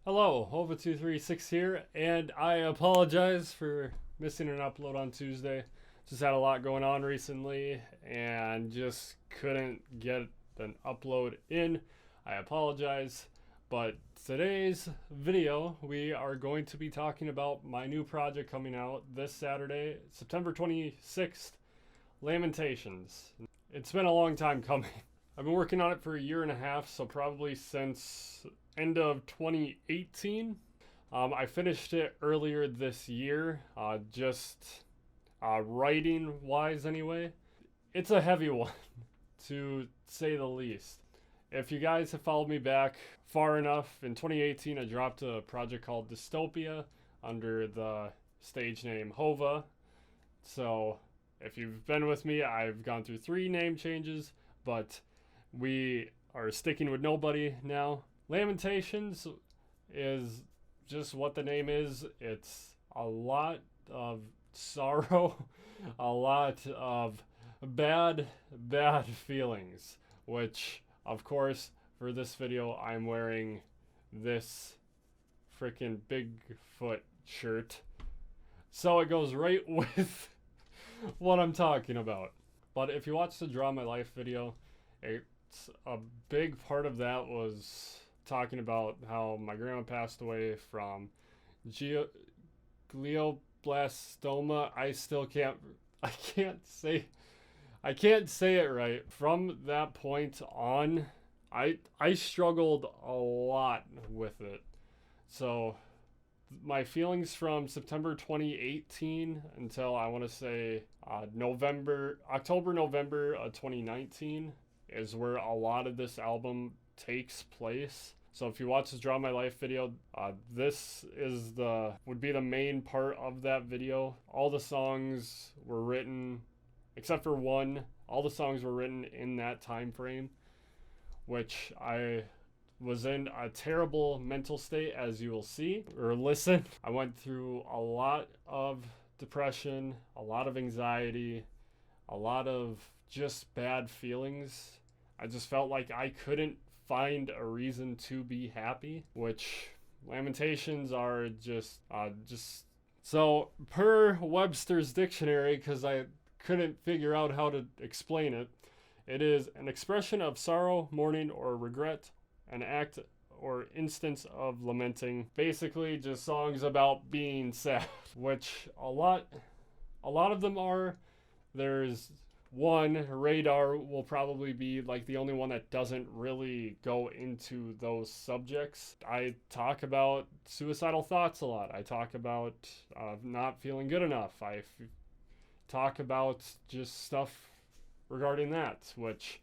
Hello, Hova236 here, and I apologize for missing an upload on Tuesday. Just had a lot going on recently and just couldn't get an upload in. I apologize, but today's video we are going to be talking about my new project coming out this Saturday, September 26th, Lamentations. It's been a long time coming. I've been working on it for a year and a half, so probably since end of 2018. I finished it earlier this year, just writing wise anyway. It's a heavy one, to say the least. If you guys have followed me back far enough, in 2018 I dropped a project called Dystopia under the stage name Hova. So if you've been with me, I've gone through 3 name changes, but we are sticking with nobody now. Lamentations is just what the name is. It's a lot of sorrow, a lot of bad feelings, which of course for this video I'm wearing this freaking Bigfoot shirt. So it goes right with what I'm talking about. But if you watch the Draw My Life video, a big part of that was talking about how my grandma passed away from glioblastoma. I can't say it right. From that point on, I struggled a lot with it. So my feelings from September 2018 until I want to say October, November of 2019 is where a lot of this album takes place. So if you watch this Draw My Life video, this is would be the main part of that video. All the songs were written, except for one, all the songs were written in that time frame, which I was in a terrible mental state, as you will see or listen. I went through a lot of depression, a lot of anxiety, a lot of just bad feelings. I just felt like I couldn't find a reason to be happy, which Lamentations are just so per Webster's dictionary, because I couldn't figure out how to explain it. It is an expression of sorrow, mourning, or regret, an act or instance of lamenting. Basically just songs about being sad, which a lot of them are. There's one, Radar, will probably be like the only one that doesn't really go into those subjects. I talk about suicidal thoughts a lot. I talk about not feeling good enough. I talk about just stuff regarding that, which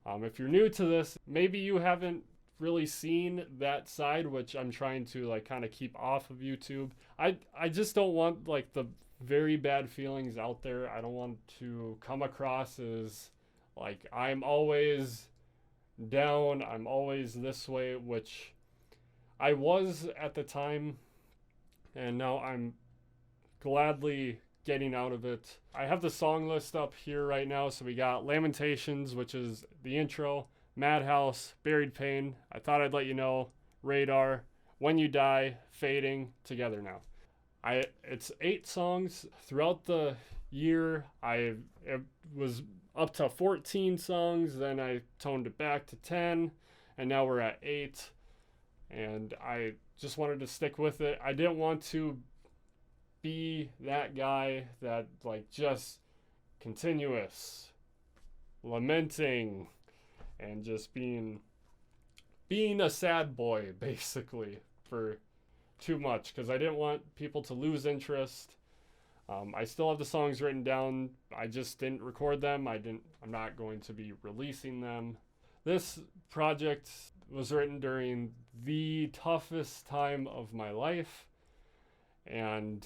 if you're new to this, maybe you haven't really seen that side, which I'm trying to like kind of keep off of YouTube. I just don't want like the very bad feelings out there. I don't want to come across as like I'm always down, I'm always this way, which I was at the time, and now I'm gladly getting out of it. I have the song list up here right now. So we got Lamentations, which is the intro, Madhouse, Buried Pain, I Thought I'd Let You Know, Radar, When You Die, Fading, Together Now. It's 8 songs. Throughout the year, it was up to 14 songs, then I toned it back to 10, and now we're at 8, and I just wanted to stick with it. I didn't want to be that guy that like just continuous lamenting and just being a sad boy basically for too much, because I didn't want people to lose interest. I still have the songs written down. I just didn't record them. I'm not going to be releasing them. This project was written during the toughest time of my life, and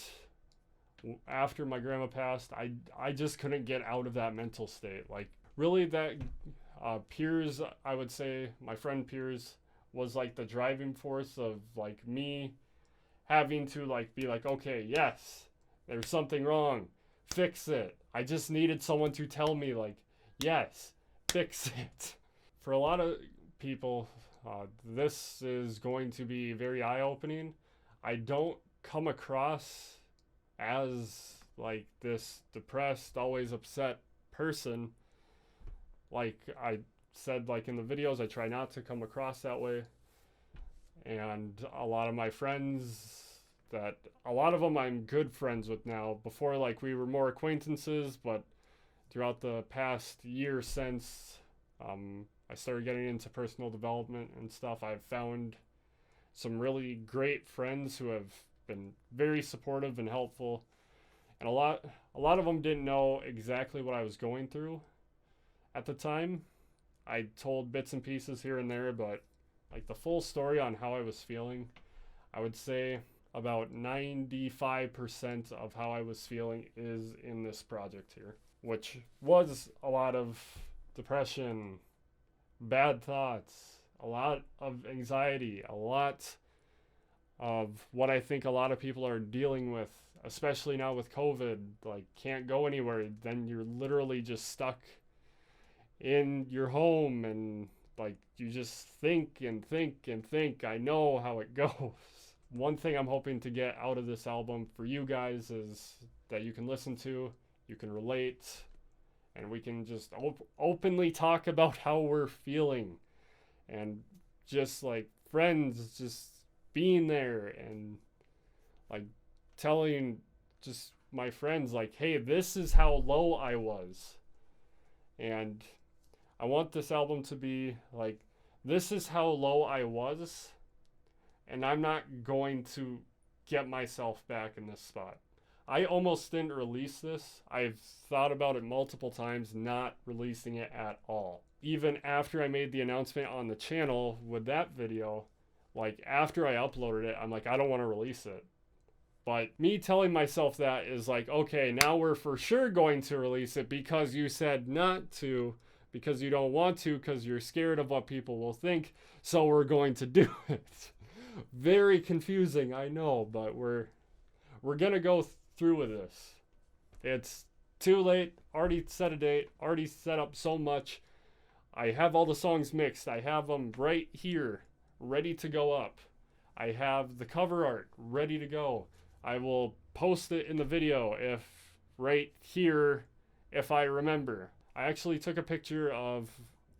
after my grandma passed, I just couldn't get out of that mental state. Like really that Piers, I would say my friend Piers was like the driving force of like me having to like be like, okay, yes, there's something wrong, fix it. I just needed someone to tell me like, yes, fix it. For a lot of people, This is going to be very eye-opening. I don't come across as like this depressed, always upset person. Like I said, like in the videos, I try not to come across that way. And a lot of my friends, that a lot of them I'm good friends with now. Before, like, we were more acquaintances, but throughout the past year since I started getting into personal development and stuff, I've found some really great friends who have been very supportive and helpful. And a lot of them didn't know exactly what I was going through at the time. I told bits and pieces here and there, but like the full story on how I was feeling, I would say about 95% of how I was feeling is in this project here, which was a lot of depression, bad thoughts, a lot of anxiety, a lot of what I think a lot of people are dealing with, especially now with COVID. Like, can't go anywhere, then you're literally just stuck in your home, and like you just think and think and think. I know how it goes. One thing I'm hoping to get out of this album for you guys is that you can listen to, you can relate, and we can just openly talk about how we're feeling, and just like friends, just being there and like telling just my friends like, hey, this is how low I was. And I want this album to be like, this is how low I was, and I'm not going to get myself back in this spot. I almost didn't release this. I've thought about it multiple times, not releasing it at all. Even after I made the announcement on the channel with that video, like after I uploaded it, I'm like, I don't want to release it. But me telling myself that is like, okay, now we're for sure going to release it because you said not to, because you don't want to, because you're scared of what people will think, so we're going to do it. Very confusing, I know, but we're gonna go through with this. It's too late, already set a date, already set up so much. I have all the songs mixed. I have them right here, ready to go up. I have the cover art ready to go. I will post it in the video right here if I remember. I actually took a picture of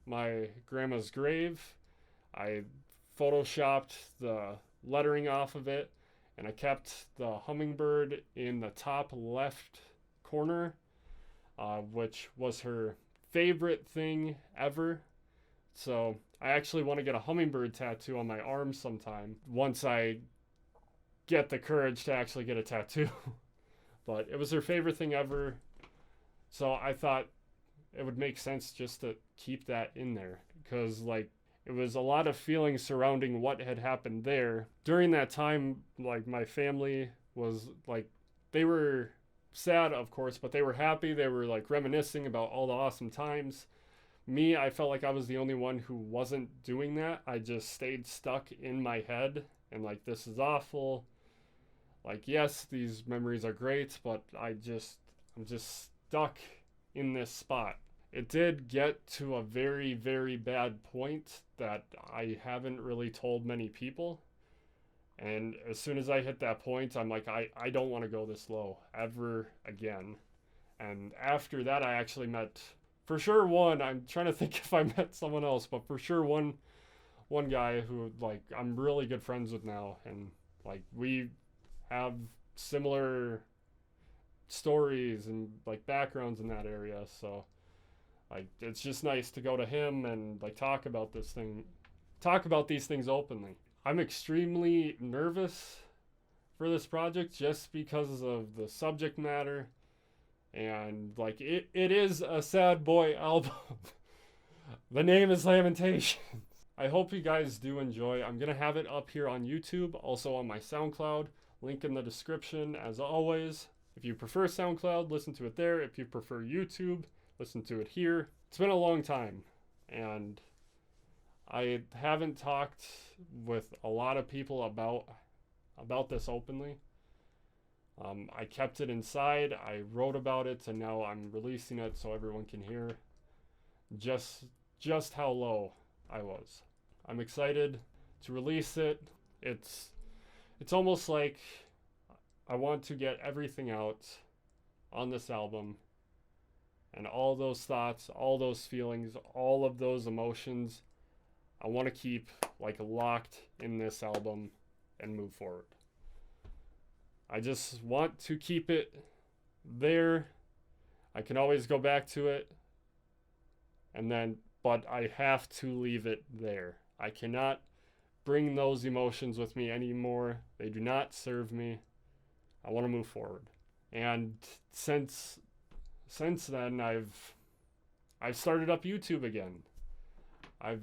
my grandma's grave. I photoshopped the lettering off of it, and I kept the hummingbird in the top left corner, which was her favorite thing ever. So I actually want to get a hummingbird tattoo on my arm sometime once I get the courage to actually get a tattoo. But it was her favorite thing ever, so I thought it would make sense just to keep that in there, because like it was a lot of feelings surrounding what had happened there. During that time, like my family was like, they were sad, of course, but they were happy. They were like reminiscing about all the awesome times. Me, I felt like I was the only one who wasn't doing that. I just stayed stuck in my head and like, this is awful. Like, yes, these memories are great, but I'm just stuck in this spot. It did get to a very, very bad point that I haven't really told many people. And as soon as I hit that point, I'm like, I don't want to go this low ever again. And after that, I actually met, for sure one, I'm trying to think if I met someone else, but for sure one guy who like I'm really good friends with now. And like we have similar stories and like backgrounds in that area. So like, it's just nice to go to him and like talk about these things openly. I'm extremely nervous for this project just because of the subject matter, and like it is a sad boy album. The name is Lamentations. I hope you guys do enjoy. I'm gonna have it up here on YouTube, also on my SoundCloud, link in the description as always. If you prefer SoundCloud, listen to it there. If you prefer YouTube, listen to it here. It's been a long time, and I haven't talked with a lot of people about this openly. I kept it inside. I wrote about it, and now I'm releasing it so everyone can hear just how low I was. I'm excited to release it. It's almost like I want to get everything out on this album, and all those thoughts, all those feelings, all of those emotions, I want to keep like locked in this album and move forward. I just want to keep it there. I can always go back to it, but I have to leave it there. I cannot bring those emotions with me anymore. They do not serve me. I want to move forward. And since then, I've started up YouTube again. I've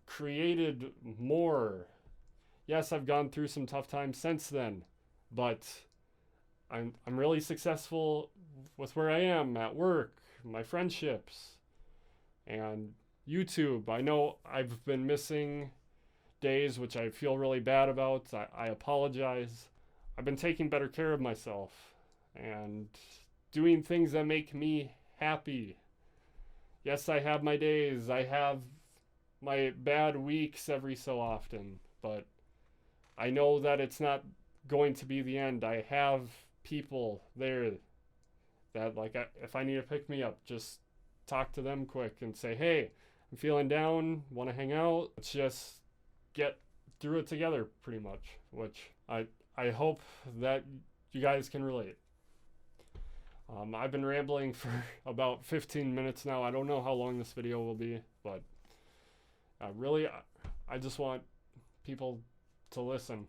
created more. Yes, I've gone through some tough times since then, but I'm really successful with where I am at work, my friendships, and YouTube. I know I've been missing days, which I feel really bad about. I apologize. I've been taking better care of myself and doing things that make me happy. Yes, I have my days. I have my bad weeks every so often, but I know that it's not going to be the end. I have people there that, like, if I need to pick me up, just talk to them quick and say, hey, I'm feeling down, want to hang out. Let's just get through it together, pretty much, which I hope that you guys can relate. I've been rambling for about 15 minutes now. I don't know how long this video will be, but really, I just want people to listen,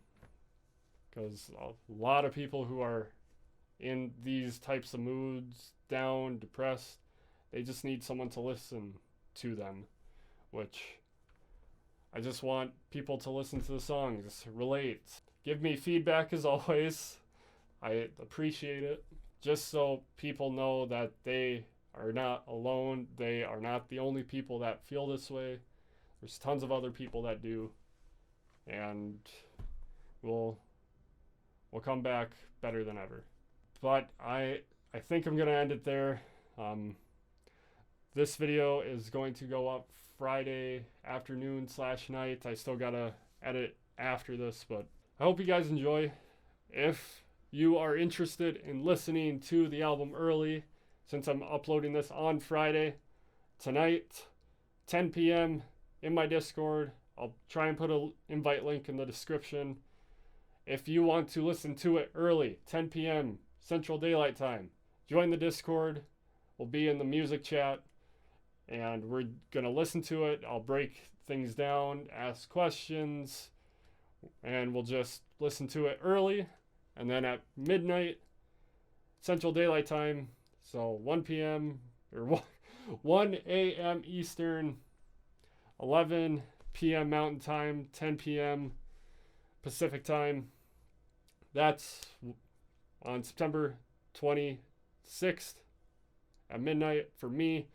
because a lot of people who are in these types of moods, down, depressed, they just need someone to listen to them, which I just want people to listen to the songs, relate. Give me feedback as always. I appreciate it. Just so people know that they are not alone. They are not the only people that feel this way. There's tons of other people that do. And we'll come back better than ever. But I think I'm going to end it there. This video is going to go up Friday afternoon/night. I still got to edit after this, but I hope you guys enjoy. If you are interested in listening to the album early, since I'm uploading this on Friday, tonight, 10 p.m. in my Discord, I'll try and put an invite link in the description. If you want to listen to it early, 10 p.m. Central Daylight Time, join the Discord. We'll be in the music chat, and we're going to listen to it. I'll break things down, ask questions, and we'll just listen to it early. And then at midnight, Central Daylight Time, so 1 p.m. or 1 a.m. Eastern, 11 p.m. Mountain Time, 10 p.m. Pacific Time. That's on September 26th at midnight for me.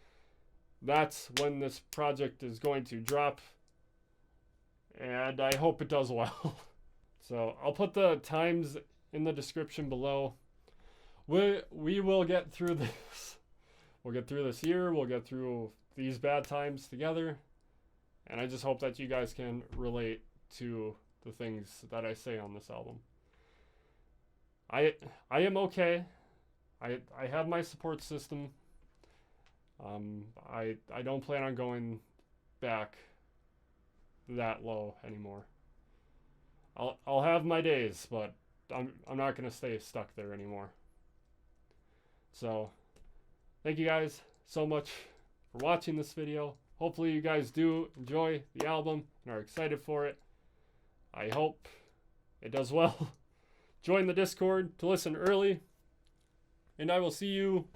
That's when this project is going to drop, and I hope it does well. So I'll put the times in the description below. We will get through this. We'll get through this year. We'll get through these bad times together. And I just hope that you guys can relate to the things that I say on this album. I am okay. I have my support system. I don't plan on going back that low anymore. I'll have my days, but I'm not going to stay stuck there anymore. So, thank you guys so much for watching this video. Hopefully you guys do enjoy the album and are excited for it. I hope it does well. Join the Discord to listen early. And I will see you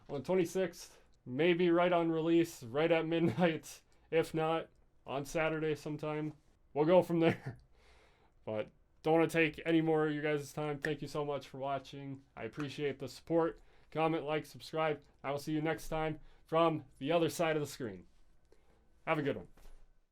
on the 26th. Maybe right on release, right at midnight. If not, on Saturday sometime. We'll go from there. But don't want to take any more of you guys' time. Thank you so much for watching. I appreciate the support. Comment, like, subscribe. I will see you next time from the other side of the screen. Have a good one.